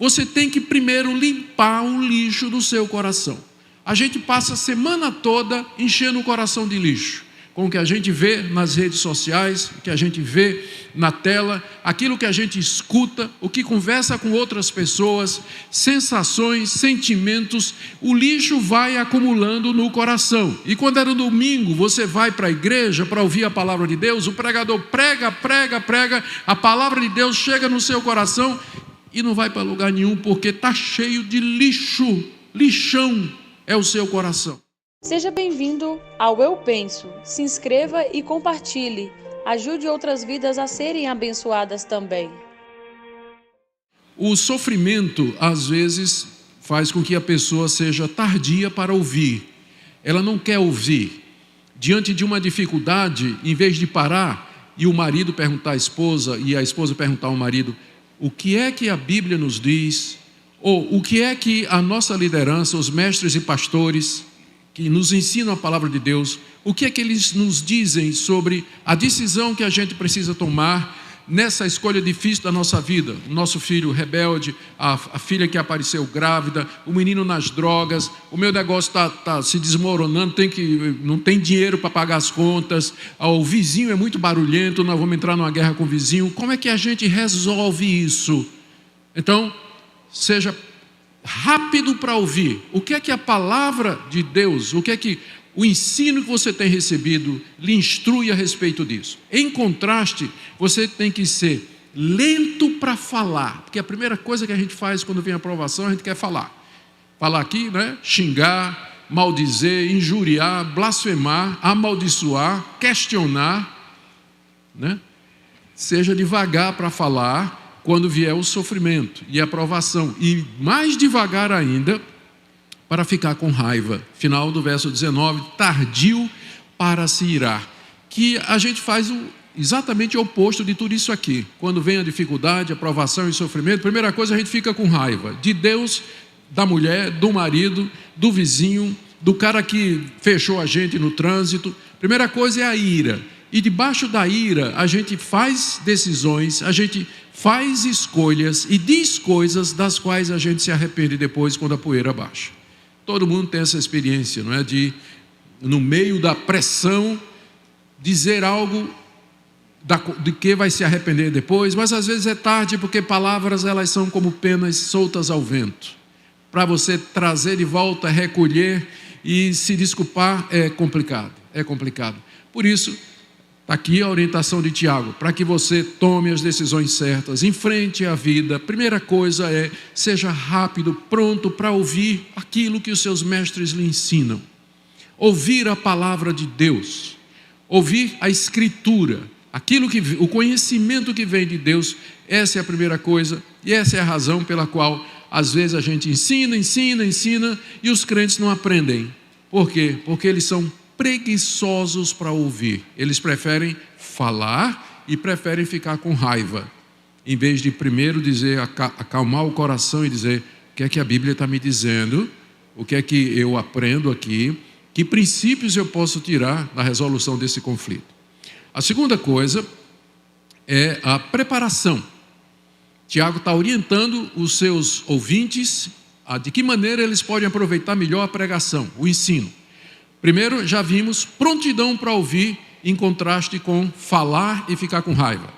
você tem que primeiro limpar o lixo do seu coração. A gente passa a semana toda enchendo o coração de lixo, com o que a gente vê nas redes sociais, o que a gente vê na tela, aquilo que a gente escuta, o que conversa com outras pessoas, sensações, sentimentos, o lixo vai acumulando no coração. E quando é no domingo, você vai para a igreja para ouvir a palavra de Deus, o pregador prega, a palavra de Deus chega no seu coração e não vai para lugar nenhum, porque está cheio de lixo, lixão é o seu coração. Seja bem-vindo ao Eu Penso. Se inscreva e compartilhe. Ajude outras vidas a serem abençoadas também. O sofrimento, às vezes, faz com que a pessoa seja tardia para ouvir. Ela não quer ouvir. Diante de uma dificuldade, em vez de parar e o marido perguntar à esposa e a esposa perguntar ao marido: o que é que a Bíblia nos diz? Ou o que é que a nossa liderança, os mestres e pastores que nos ensinam a palavra de Deus, o que é que eles nos dizem sobre a decisão que a gente precisa tomar nessa escolha difícil da nossa vida? O nosso filho rebelde, a filha que apareceu grávida, o menino nas drogas, o meu negócio está se desmoronando, não tem dinheiro para pagar as contas, o vizinho é muito barulhento, nós vamos entrar numa guerra com o vizinho. Como é que a gente resolve isso? Então, seja rápido para ouvir. O que é que a palavra de Deus, o que é que o ensino que você tem recebido lhe instrui a respeito disso? Em contraste, você tem que ser lento para falar, porque a primeira coisa que a gente faz quando vem a aprovação, a gente quer falar. Falar aqui, né? Xingar, maldizer, injuriar, blasfemar, amaldiçoar, questionar, né? Seja devagar para falar quando vier o sofrimento e a provação, e mais devagar ainda para ficar com raiva. Final do verso 19, tardio para se irar. Que a gente faz exatamente o oposto de tudo isso aqui. Quando vem a dificuldade, a provação e o sofrimento, primeira coisa, a gente fica com raiva de Deus, da mulher, do marido, do vizinho, do cara que fechou a gente no trânsito. Primeira coisa é a ira. E debaixo da ira, a gente faz decisões, a gente faz escolhas e diz coisas das quais a gente se arrepende depois quando a poeira baixa. Todo mundo tem essa experiência, não é? De, no meio da pressão, dizer algo de que vai se arrepender depois, mas às vezes é tarde, porque palavras, elas são como penas soltas ao vento. Para você trazer de volta, recolher e se desculpar é complicado, é complicado. Por isso, está aqui a orientação de Tiago, para que você tome as decisões certas, enfrente a vida. Primeira coisa é, seja rápido, pronto para ouvir aquilo que os seus mestres lhe ensinam. Ouvir a palavra de Deus, ouvir a Escritura, o conhecimento que vem de Deus. Essa é a primeira coisa, e essa é a razão pela qual, às vezes, a gente ensina, e os crentes não aprendem. Por quê? Porque eles são preguiçosos para ouvir. Eles preferem falar e preferem ficar com raiva, em vez de primeiro dizer, acalmar o coração e dizer: o que é que a Bíblia está me dizendo, o que é que eu aprendo aqui, que princípios eu posso tirar da resolução desse conflito. A segunda coisa é a preparação. Tiago está orientando os seus ouvintes de que maneira eles podem aproveitar melhor a pregação, o ensino. Primeiro, já vimos prontidão para ouvir, em contraste com falar e ficar com raiva.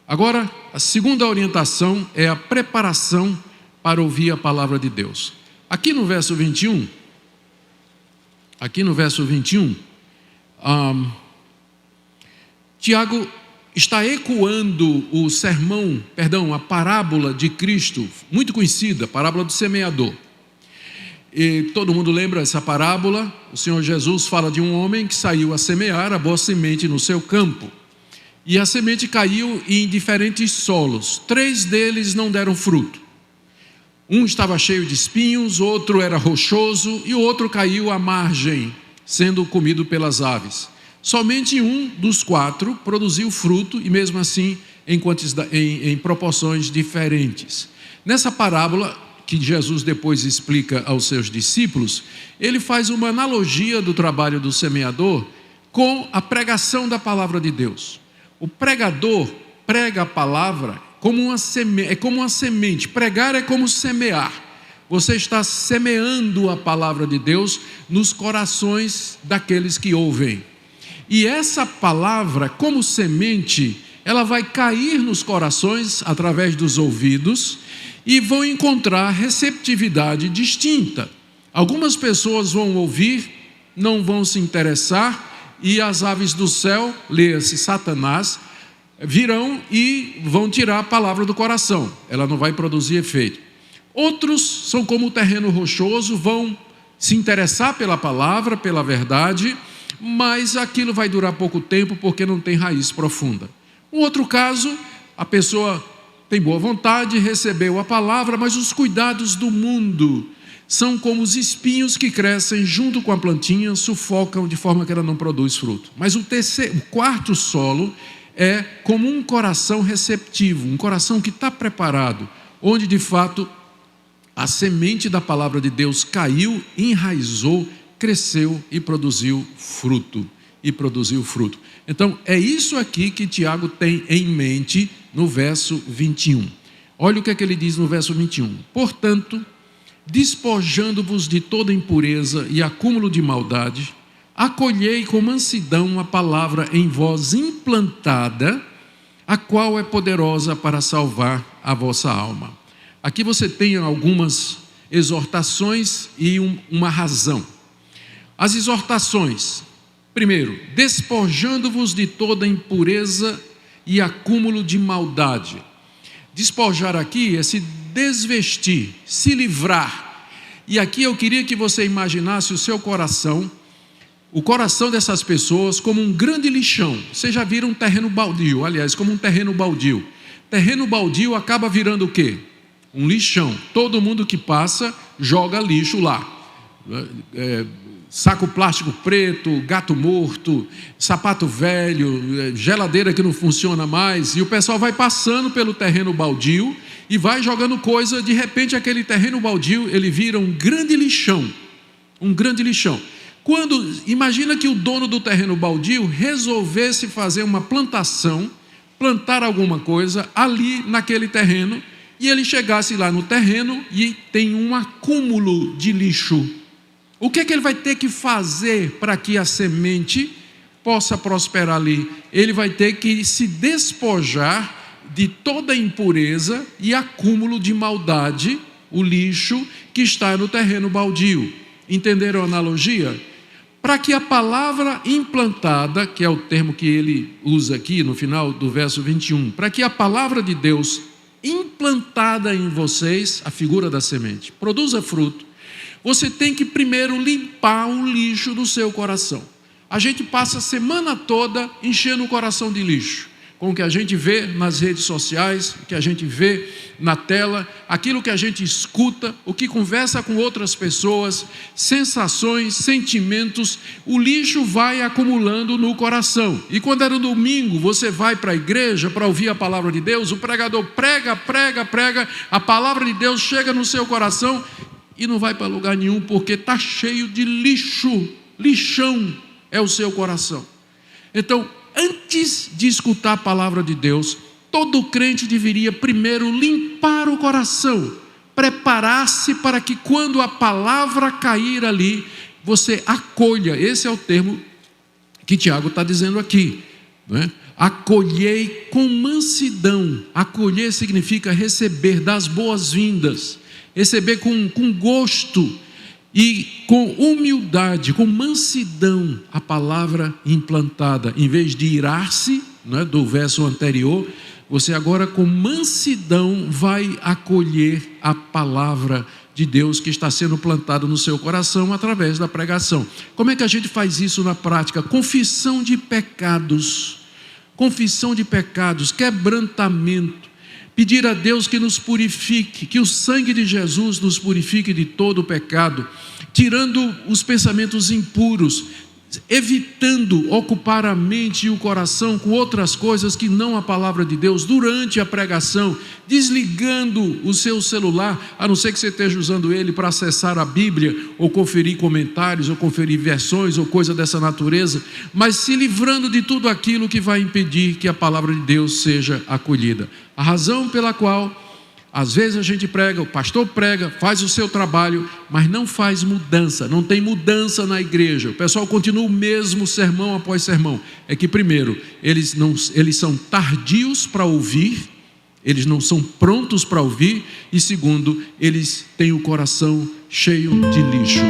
Agora, a segunda orientação é a preparação para ouvir a palavra de Deus. Aqui no verso 21, Tiago está ecoando a parábola de Cristo, muito conhecida, a parábola do semeador. E todo mundo lembra essa parábola. O Senhor Jesus fala de um homem que saiu a semear a boa semente no seu campo. E a semente caiu em diferentes solos. 3 deles não deram fruto. Um estava cheio de espinhos, outro era rochoso e o outro caiu à margem, sendo comido pelas aves. Somente um dos 4 produziu fruto, e mesmo assim em proporções diferentes. Nessa parábola, que Jesus depois explica aos seus discípulos, ele faz uma analogia do trabalho do semeador com a pregação da palavra de Deus. O pregador prega a palavra é como uma semente. Pregar é como semear. Você está semeando a palavra de Deus nos corações daqueles que ouvem. E essa palavra, como semente, ela vai cair nos corações através dos ouvidos e vão encontrar receptividade distinta. Algumas pessoas vão ouvir, não vão se interessar, e as aves do céu, leia-se Satanás, virão e vão tirar a palavra do coração. Ela não vai produzir efeito. Outros são como o terreno rochoso, vão se interessar pela palavra, pela verdade, mas aquilo vai durar pouco tempo porque não tem raiz profunda. Um outro caso, a pessoa tem boa vontade, recebeu a palavra, mas os cuidados do mundo são como os espinhos que crescem junto com a plantinha, sufocam de forma que ela não produz fruto. Mas o quarto solo é como um coração receptivo, um coração que está preparado, onde de fato a semente da palavra de Deus caiu, enraizou, cresceu e produziu fruto. Então, é isso aqui que Tiago tem em mente no verso 21. Olha o que é que ele diz no verso 21. Portanto, despojando-vos de toda impureza e acúmulo de maldade, acolhei com mansidão a palavra em vós implantada, a qual é poderosa para salvar a vossa alma. Aqui você tem algumas exortações e uma razão. As exortações: primeiro, despojando-vos de toda impureza e acúmulo de maldade. Despojar aqui é se desvestir, se livrar. E aqui eu queria que você imaginasse o seu coração, o coração dessas pessoas como um grande lixão. Vocês já viram um terreno baldio, aliás, como um terreno baldio. Terreno baldio acaba virando o quê? Um lixão. Todo mundo que passa joga lixo lá. Saco plástico preto, gato morto, sapato velho, geladeira que não funciona mais, e o pessoal vai passando pelo terreno baldio e vai jogando coisa. De repente aquele terreno baldio, ele vira um grande lixão. Imagina que o dono do terreno baldio resolvesse fazer uma plantação, plantar alguma coisa ali naquele terreno, e ele chegasse lá no terreno e tem um acúmulo de lixo. O que é que ele vai ter que fazer para que a semente possa prosperar ali? Ele vai ter que se despojar de toda impureza e acúmulo de maldade, o lixo que está no terreno baldio. Entenderam a analogia? Para que a palavra implantada, que é o termo que ele usa aqui no final do verso 21, para que a palavra de Deus implantada em vocês, a figura da semente, produza fruto, você tem que primeiro limpar o lixo do seu coração. A gente passa a semana toda enchendo o coração de lixo, com o que a gente vê nas redes sociais, o que a gente vê na tela, aquilo que a gente escuta, o que conversa com outras pessoas, sensações, sentimentos. O lixo vai acumulando no coração. E quando é no domingo, você vai para a igreja para ouvir a palavra de Deus, o pregador prega, a palavra de Deus chega no seu coração e não vai para lugar nenhum, porque está cheio de lixo. Lixão é o seu coração. Então, antes de escutar a palavra de Deus, todo crente deveria primeiro limpar o coração, preparar-se para que quando a palavra cair ali, você acolha. Esse é o termo que Tiago está dizendo aqui, né? Acolhei com mansidão. Acolher significa receber, dar as boas-vindas, receber com gosto e com humildade, com mansidão, a palavra implantada. Em vez de irar-se, né, do verso anterior, você agora com mansidão vai acolher a palavra de Deus que está sendo plantada no seu coração através da pregação. Como é que a gente faz isso na prática? Confissão de pecados, quebrantamento. Pedir a Deus que nos purifique, que o sangue de Jesus nos purifique de todo o pecado, tirando os pensamentos impuros. evitando ocupar a mente e o coração com outras coisas que não a palavra de Deus durante a pregação, desligando o seu celular, a não ser que você esteja usando ele para acessar a Bíblia, ou conferir comentários, ou conferir versões, ou coisa dessa natureza, mas se livrando de tudo aquilo que vai impedir que a palavra de Deus seja acolhida. A razão pela qual às vezes a gente prega, o pastor prega, faz o seu trabalho, mas não faz mudança, não tem mudança na igreja. O pessoal continua o mesmo sermão após sermão. É que primeiro, eles são tardios para ouvir, eles não são prontos para ouvir, e segundo, eles têm o coração cheio de lixo.